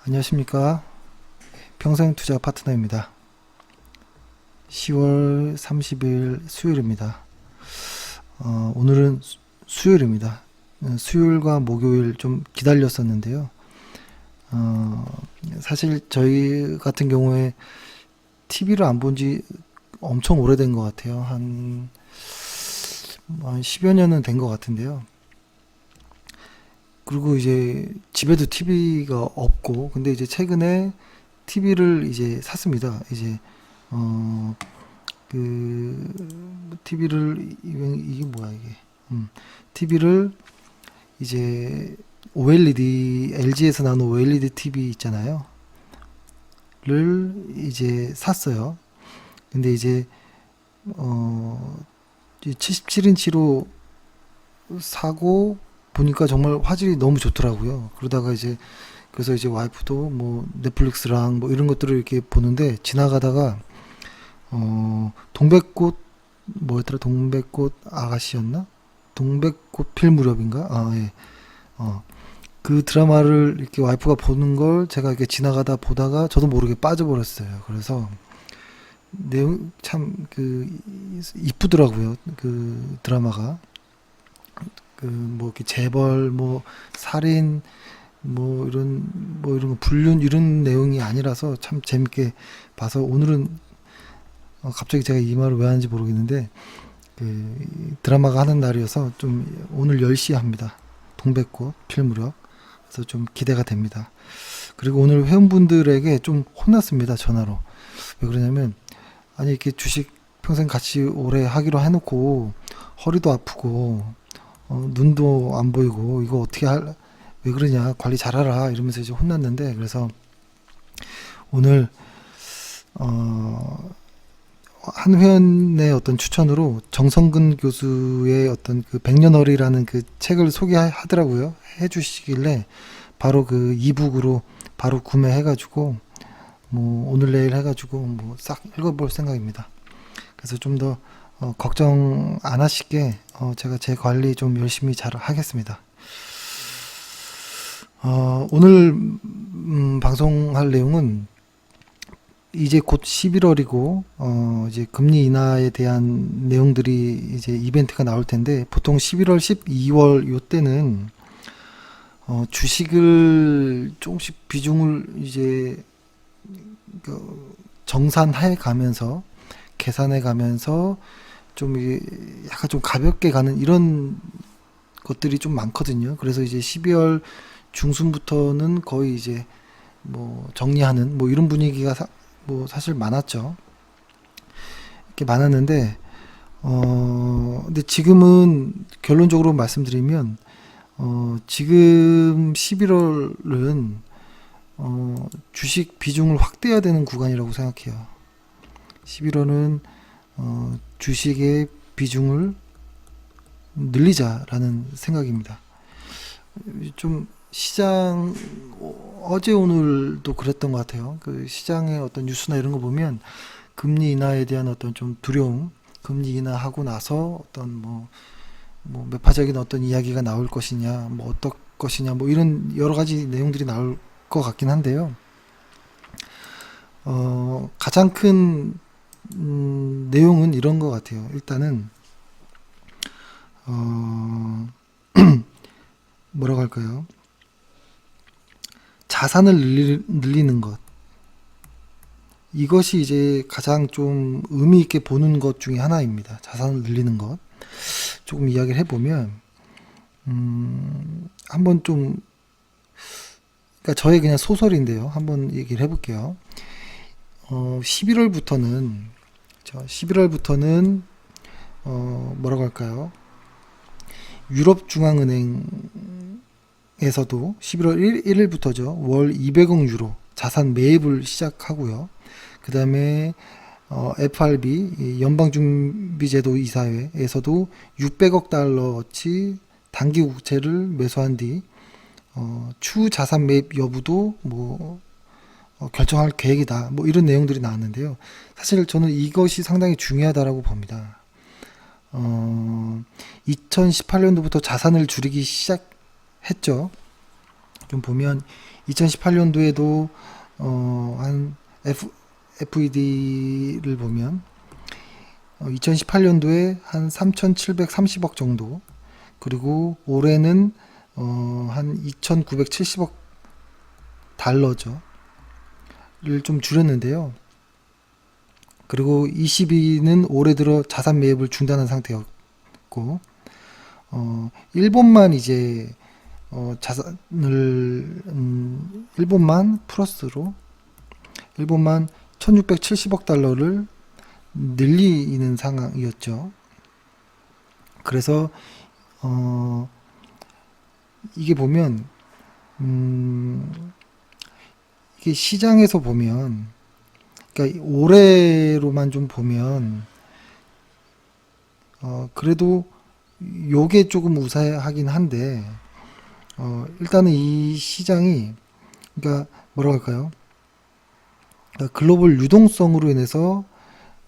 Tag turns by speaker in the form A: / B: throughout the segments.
A: 안녕하십니까. 평생투자 파트너입니다. 10월 30일 수요일입니다. 오늘은 수요일입니다. 수요일과 목요일 좀 기다렸었는데요. 사실 저희 같은 경우에 TV를 안 본 지 엄청 오래된 것 같아요. 한 10여 년은 된 것 같은데요. 그리고 이제 집에도 TV가 없고, 근데 이제 최근에 TV를 이제 샀습니다. 이제 어 TV를 이게 뭐야 이게? TV를 이제 OLED LG에서 나온 OLED TV 있잖아요. 를 이제 샀어요. 근데 이제 어 77인치로 사고 보니까 정말 화질이 너무 좋더라고요. 그러다가 이제 그래서 이제 와이프도 뭐 넷플릭스랑 뭐 이런 것들을 이렇게 보는데 지나가다가 동백꽃 뭐였더라? 동백꽃 아가씨였나? 동백꽃 필 무렵인가? 아, 예. 그 드라마를 이렇게 와이프가 보는 걸 제가 이렇게 지나가다 보다가 저도 모르게 빠져버렸어요. 그래서 내용 참 이쁘더라고요. 그 드라마가. 뭐 이렇게 재벌 뭐 살인 뭐 이런 거 불륜 이런 내용이 아니라서 참 재밌게 봐서 오늘은 갑자기 제가 이 말을 왜 하는지 모르겠는데 드라마가 하는 날이어서 좀 오늘 10시에 합니다. 동백꽃 필 무렵. 그래서 좀 기대가 됩니다. 그리고 오늘 회원분들에게 좀 혼났습니다. 전화로. 왜 그러냐면 아니 이렇게 주식 평생 같이 오래 하기로 해놓고 허리도 아프고 눈도 안 보이고 이거 어떻게 왜 그러냐 관리 잘하라 이러면서 이제 혼났는데 그래서 오늘 한 회원의 어떤 추천으로 정성근 교수의 어떤 그 백년어리라는 그 책을 소개하더라고요. 해주시길래 바로 그 이북으로 바로 구매해가지고 뭐 오늘 내일 해가지고 뭐 싹 읽어볼 생각입니다. 그래서 좀 더 걱정 안 하시게 제가 제 관리 좀 열심히 잘 하겠습니다. 오늘 방송할 내용은 이제 곧 11월이고 이제 금리 인하에 대한 내용들이 이제 이벤트가 나올 텐데 보통 11월, 12월 요때는 주식을 조금씩 비중을 이제 정산해 가면서 계산해 가면서 좀 이게 약간 좀 가볍게 가는 이런 것들이 좀 많거든요. 그래서 이제 12월 중순부터는 거의 이제 뭐 정리하는 뭐 이런 분위기가 뭐 사실 많았죠. 이렇게 많았는데 근데 지금은 결론적으로 말씀드리면 지금 11월은 주식 비중을 확대해야 되는 구간이라고 생각해요. 11월은 주식의 비중을 늘리자라는 생각입니다. 좀 시장 어제 오늘도 그랬던 것 같아요. 그 시장의 어떤 뉴스나 이런 거 보면 금리 인하에 대한 어떤 좀 두려움, 금리 인하하고 나서 어떤 뭐 매파적인 어떤 이야기가 나올 것이냐, 뭐 어떨 것이냐, 뭐 이런 여러 가지 내용들이 나올 것 같긴 한데요. 가장 큰 내용은 이런 것 같아요. 일단은 뭐라고 할까요? 자산을 늘리는 것. 이것이 이제 가장 좀 의미 있게 보는 것 중에 하나입니다. 자산을 늘리는 것. 조금 이야기를 해보면, 한번 좀, 그러니까 저의 그냥 소설인데요. 한번 얘기를 해볼게요. 11월부터는, 뭐라고 할까요? 유럽중앙은행에서도 11월 1일부터죠. 월 200억 유로 자산 매입을 시작하고요. 그 다음에 FRB 연방준비제도 이사회에서도 600억 달러어치 단기 국채를 매수한 뒤 추후 자산 매입 여부도 뭐 결정할 계획이다. 뭐 이런 내용들이 나왔는데요. 사실 저는 이것이 상당히 중요하다라고 봅니다. 2018년도부터 자산을 줄이기 시작했죠. 좀 보면 2018년도에도 한 FED를 보면 2018년도에 한 3,730억 정도, 그리고 올해는 한 2,970억 달러죠. 를 좀 줄였는데요. 그리고 ECB는 올해 들어 자산 매입을 중단한 상태였고, 일본만 이제 자산을 일본만 플러스로 일본만 1670억 달러를 늘리는 상황이었죠. 그래서 이게 보면 이게 시장에서 보면, 그러니까 올해로만 좀 보면 그래도 요게 조금 우세하긴 한데, 일단은 이 시장이, 그러니까 뭐라고 할까요? 그러니까 글로벌 유동성으로 인해서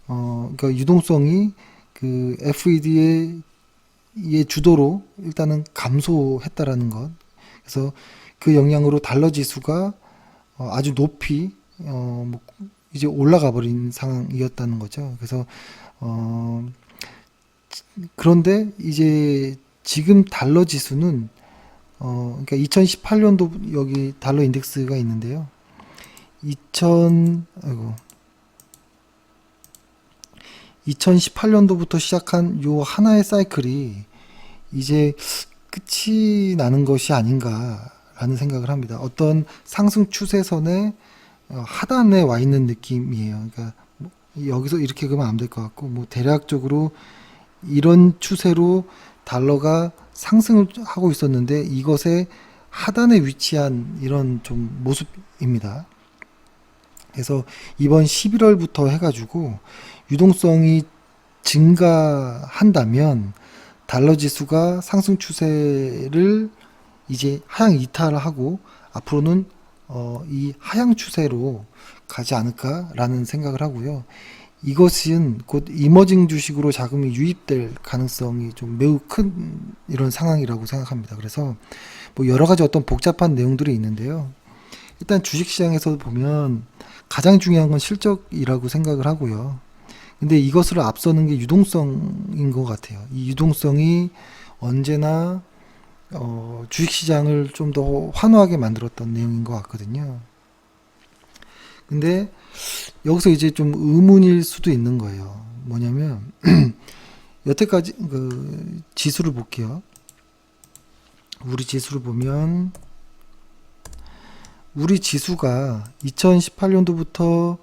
A: 그러니까 유동성이 그 FED의 주도로 일단은 감소했다라는 것. 그래서 그 영향으로 달러 지수가 아주 높이 뭐 이제 올라가 버린 상황이었다는 거죠. 그래서 그런데 이제 지금 달러 지수는 그러니까 2018년도 여기 달러 인덱스가 있는데요. 2018년도부터 시작한 요 하나의 사이클이 이제 끝이 나는 것이 아닌가라는 생각을 합니다. 어떤 상승 추세선의 하단에 와 있는 느낌이에요. 그러니까 뭐 여기서 이렇게 그러면 안 될 것 같고, 뭐 대략적으로 이런 추세로 달러가 상승을 하고 있었는데 이것의 하단에 위치한 이런 좀 모습입니다. 그래서 이번 11월부터 해가지고 유동성이 증가한다면 달러 지수가 상승 추세를 이제 하향 이탈하고 앞으로는 이 하향 추세로 가지 않을까라는 생각을 하고요. 이것은 곧 이머징 주식으로 자금이 유입될 가능성이 좀 매우 큰 이런 상황이라고 생각합니다. 그래서 뭐 여러 가지 어떤 복잡한 내용들이 있는데요. 일단 주식시장에서 보면 가장 중요한 건 실적이라고 생각을 하고요. 근데 이것을 앞서는 게 유동성인 것 같아요. 이 유동성이 언제나 주식시장을 좀 더 환호하게 만들었던 내용인 것 같거든요. 근데 여기서 이제 좀 의문일 수도 있는 거예요. 뭐냐면 여태까지 그 지수를 볼게요. 우리 지수를 보면 우리 지수가 2018년도부터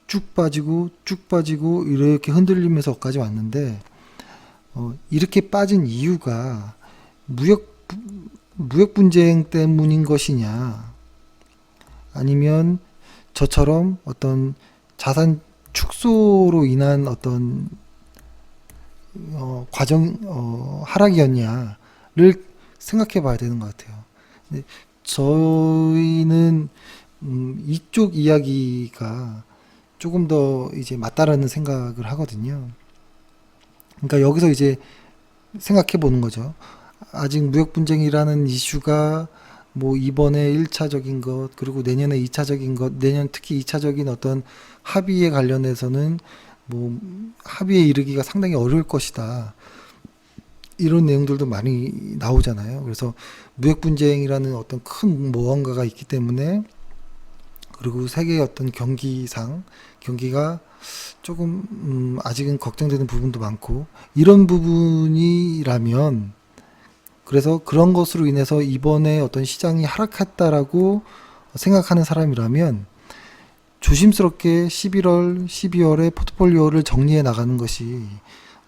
A: 쭉 빠지고 이렇게 흔들리면서 여기까지 왔는데 이렇게 빠진 이유가 무역 분쟁 때문인 것이냐, 아니면 저처럼 어떤 자산 축소로 인한 어떤 하락이었냐를 생각해 봐야 되는 것 같아요. 근데 저희는 이쪽 이야기가 조금 더 이제 맞다라는 생각을 하거든요. 그러니까 여기서 이제 생각해 보는 거죠. 아직 무역 분쟁이라는 이슈가 뭐 이번에 1차적인 것, 그리고 내년에 2차적인 것, 내년 특히 2차적인 어떤 합의에 관련해서는 뭐 합의에 이르기가 상당히 어려울 것이다. 이런 내용들도 많이 나오잖아요. 그래서 무역 분쟁이라는 어떤 큰 무언가가 있기 때문에, 그리고 세계의 어떤 경기가 조금 아직은 걱정되는 부분도 많고, 이런 부분이라면, 그래서 그런 것으로 인해서 이번에 어떤 시장이 하락했다라고 생각하는 사람이라면 조심스럽게 11월, 12월에 포트폴리오를 정리해 나가는 것이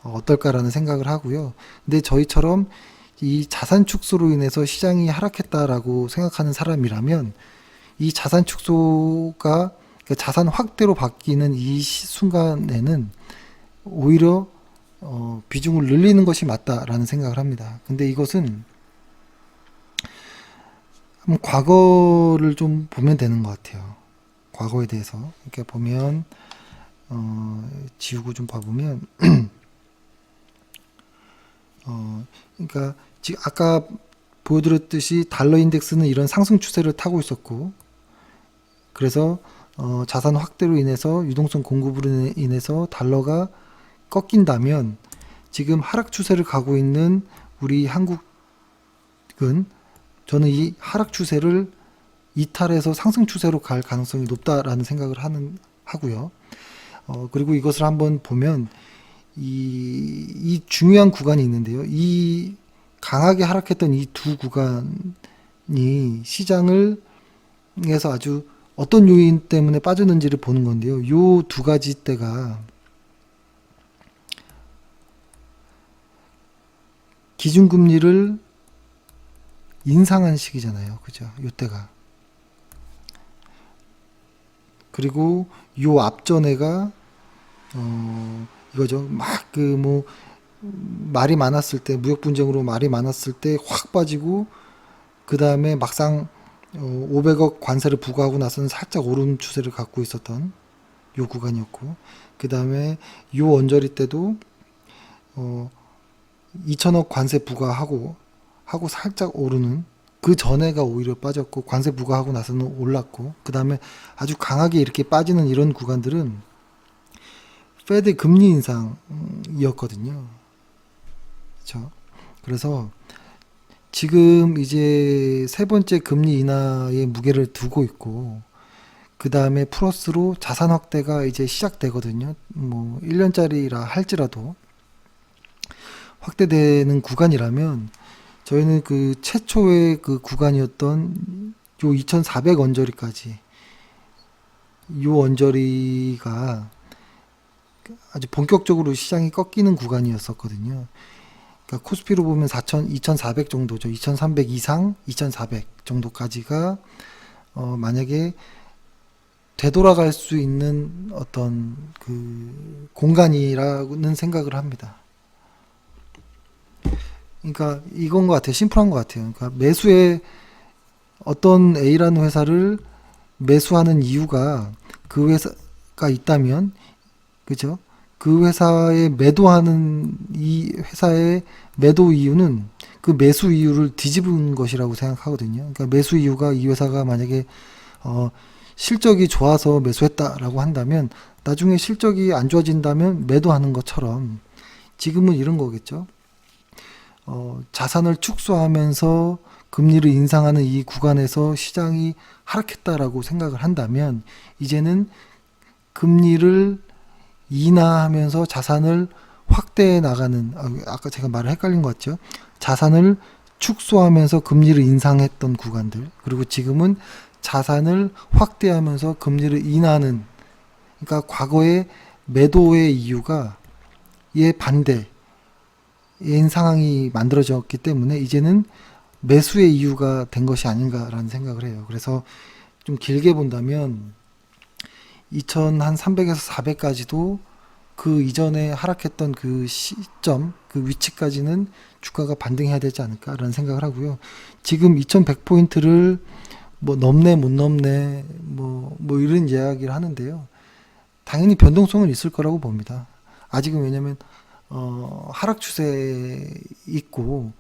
A: 어떨까라는 생각을 하고요. 근데 저희처럼 이 자산 축소로 인해서 시장이 하락했다라고 생각하는 사람이라면 이 자산 축소가 자산 확대로 바뀌는 이 순간에는 오히려 비중을 늘리는 것이 맞다라는 생각을 합니다. 근데 이것은 한번 과거를 좀 보면 되는 것 같아요. 과거에 대해서 이렇게 보면 지우고 좀 봐보면 그러니까 지금 아까 보여드렸듯이 달러 인덱스는 이런 상승 추세를 타고 있었고, 그래서 자산 확대로 인해서 유동성 공급으로 인해서 달러가 꺾인다면 지금 하락 추세를 가고 있는 우리 한국은, 저는 이 하락 추세를 이탈해서 상승 추세로 갈 가능성이 높다라는 생각을 하고요. 그리고 이것을 한번 보면 이 중요한 구간이 있는데요. 이 강하게 하락했던 이 두 구간이 시장을 에서 아주 어떤 요인 때문에 빠졌는지를 보는 건데요. 요 두 가지 때가 기준금리를 인상한 시기잖아요. 그죠? 요 때가. 그리고 요 앞전에가 이거죠. 막 말이 많았을 때, 무역 분쟁으로 말이 많았을 때 확 빠지고, 그 다음에 막상 500억 관세를 부과하고 나서는 살짝 오른 추세를 갖고 있었던 요 구간이었고, 그 다음에 요 언저리 때도 2천억 관세 부과하고 살짝 오르는, 그 전에가 오히려 빠졌고, 관세 부과하고 나서는 올랐고, 그 다음에 아주 강하게 이렇게 빠지는 이런 구간들은 페드 금리 인상이었거든요. 그렇죠? 그래서 지금 이제 세 번째 금리 인하의 무게를 두고 있고, 그 다음에 플러스로 자산 확대가 이제 시작되거든요. 뭐 1년짜리라 할지라도 확대되는 구간이라면, 저희는 그 최초의 그 구간이었던 요 2400 언저리까지, 요 언저리가 아주 본격적으로 시장이 꺾이는 구간이었었거든요. 그러니까 코스피로 보면 2400 정도죠. 2300 이상, 2400 정도까지가 만약에 되돌아갈 수 있는 어떤 그 공간이라는 생각을 합니다. 그러니까 이건 것 같아요. 심플한 것 같아요. 그러니까 매수에, 어떤 A라는 회사를 매수하는 이유가 그 회사가 있다면, 그죠? 그 회사에 매도하는, 이 회사의 매도 이유는 그 매수 이유를 뒤집은 것이라고 생각하거든요. 그러니까 매수 이유가 이 회사가 만약에 실적이 좋아서 매수했다라고 한다면, 나중에 실적이 안 좋아진다면 매도하는 것처럼 지금은 이런 거겠죠. 자산을 축소하면서 금리를 인상하는 이 구간에서 시장이 하락했다라고 생각을 한다면, 이제는 금리를 인하하면서 자산을 확대해 나가는, 아까 제가 말을 헷갈린 것 같죠? 자산을 축소하면서 금리를 인상했던 구간들, 그리고 지금은 자산을 확대하면서 금리를 인하하는, 그러니까 과거의 매도의 이유가 얘 반대인 상황이 만들어졌기 때문에 이제는 매수의 이유가 된 것이 아닌가라는 생각을 해요. 그래서 좀 길게 본다면 2300에서 400까지도 그 이전에 하락했던 그 시점, 그 위치까지는 주가가 반등해야 되지 않을까라는 생각을 하고요. 지금 2100포인트를 뭐 넘네 못 넘네 뭐 이런 이야기를 하는데요. 당연히 변동성은 있을 거라고 봅니다. 아직은, 왜냐면 하락 추세에 있고,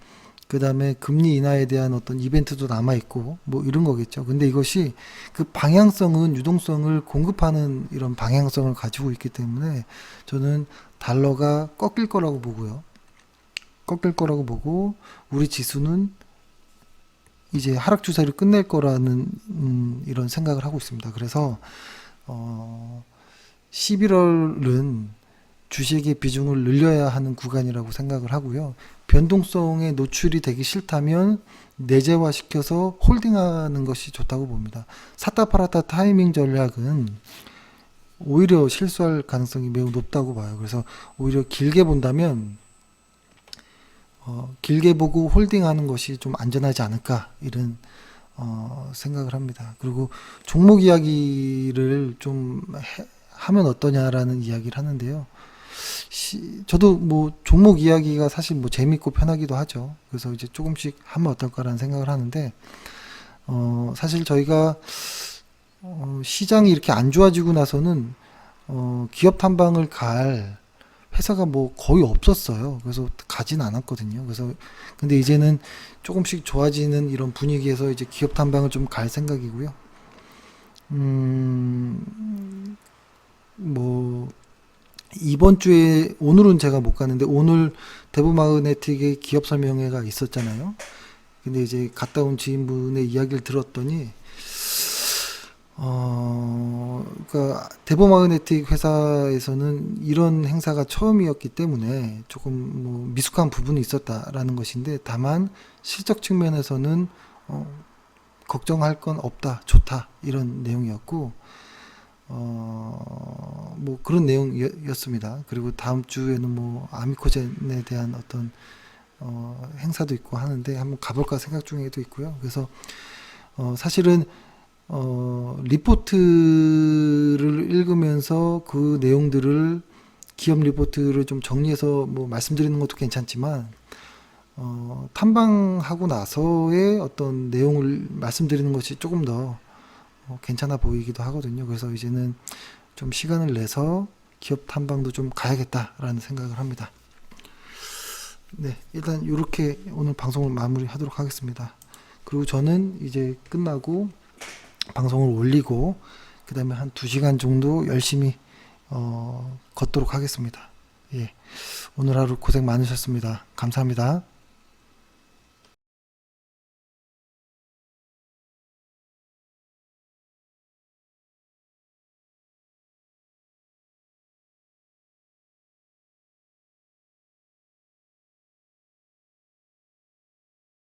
A: 그 다음에 금리 인하에 대한 어떤 이벤트도 남아있고, 뭐 이런 거겠죠. 근데 이것이 그 방향성은 유동성을 공급하는 이런 방향성을 가지고 있기 때문에 저는 달러가 꺾일 거라고 보고요. 꺾일 거라고 보고, 우리 지수는 이제 하락 추세를 끝낼 거라는 이런 생각을 하고 있습니다. 그래서 11월은 주식의 비중을 늘려야 하는 구간이라고 생각을 하고요. 변동성에 노출이 되기 싫다면 내재화 시켜서 홀딩하는 것이 좋다고 봅니다. 샀다 팔았다 타이밍 전략은 오히려 실수할 가능성이 매우 높다고 봐요. 그래서 오히려 길게 본다면 길게 보고 홀딩하는 것이 좀 안전하지 않을까, 이런 생각을 합니다. 그리고 종목 이야기를 좀 하면 어떠냐라는 이야기를 하는데요. 저도 뭐 종목 이야기가 사실 뭐 재밌고 편하기도 하죠. 그래서 이제 조금씩 하면 어떨까라는 생각을 하는데, 사실 저희가 시장이 이렇게 안 좋아지고 나서는 기업 탐방을 갈 회사가 뭐 거의 없었어요. 그래서 가진 않았거든요. 그래서 근데 이제는 조금씩 좋아지는 이런 분위기에서 이제 기업 탐방을 좀 갈 생각이고요. 뭐 이번 주에 오늘은 제가 못 가는데 오늘 대부마그네틱의 기업 설명회가 있었잖아요. 근데 이제 갔다 온 지인분의 이야기를 들었더니 그러니까 대보마그네틱 회사에서는 이런 행사가 처음이었기 때문에 조금 뭐 미숙한 부분이 있었다라는 것인데 다만 실적 측면에서는 걱정할 건 없다, 좋다 이런 내용이었고 뭐 그런 내용이었습니다. 그리고 다음 주에는 뭐 아미코젠에 대한 어떤 행사도 있고 하는데 한번 가볼까 생각 중에도 있고요. 그래서 사실은 리포트를 읽으면서 그 내용들을 기업 리포트를 좀 정리해서 뭐 말씀드리는 것도 괜찮지만 탐방하고 나서의 어떤 내용을 말씀드리는 것이 조금 더 괜찮아 보이기도 하거든요. 그래서 이제는 좀 시간을 내서 기업 탐방도 좀 가야겠다라는 생각을 합니다. 네, 일단 이렇게 오늘 방송을 마무리하도록 하겠습니다. 그리고 저는 이제 끝나고 방송을 올리고 그 다음에 한 2시간 정도 열심히 걷도록 하겠습니다. 예, 오늘 하루 고생 많으셨습니다. 감사합니다.